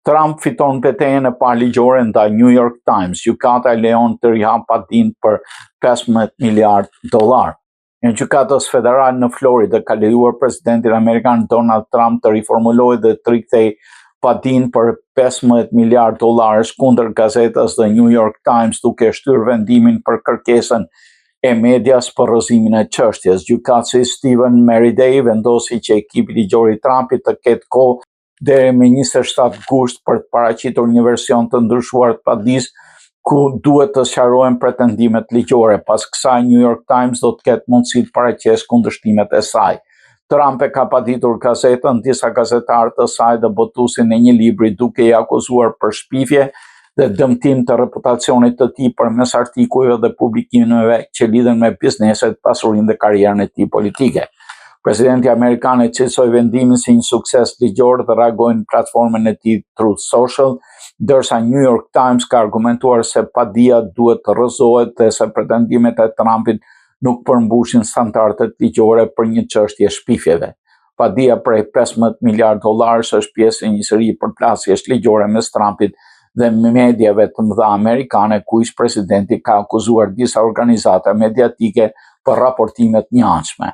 Trump fiton betejën e parë ligjore ndaj New York Times. Gjykata e lejon të rihap padinë për $15 miliardë. Në gjykatës federale në Florida ka lejuar presidentin amerikan Donald Trump të riformulojë dhe të rikthejë padinë për $15 miliardë kundër gazetës The New York Times, duke shtyrë vendimin për kërkesën e medias për rrëzimin e çështjes. Gjykatësi Stephen Meridej vendosi që ekipi ligjor i Trumpit të ketë kohë deri me 27 gusht për të paraqitur një version të ndryshuar të padisë ku duhet të sqarohen pretendimet ligjore. Pas kësaj, New York Times do të ketë mundësi të paraqesë kundërshtimet e saj. Trump e ka paditur gazetën, disa gazetarë të saj dhe botuesin e një libri, duke i akuzuar për shpifje dhe dëmtim të reputacionit të tij përmes artikujve dhe publikimeve që lidhen me bizneset, pasurinë dhe karrierën e tij politike. Presidenti amerikan e cilësoi vendimin si një sukses ligjor dhe reagoi në platformën e tij Truth Social, ndërsa New York Times ka argumentuar se padia duhet të rrëzohet dhe se pretendimet e Trumpit nuk përmbushin standardet ligjore për një çështje shpifjeve. Padia prej $15 miliardë është pjesë e një seri përplasjesh ligjore mes Trumpit dhe mediave të mëdha amerikane, ku ish presidenti ka akuzuar disa organizata mediatike për raportimet njëanshme.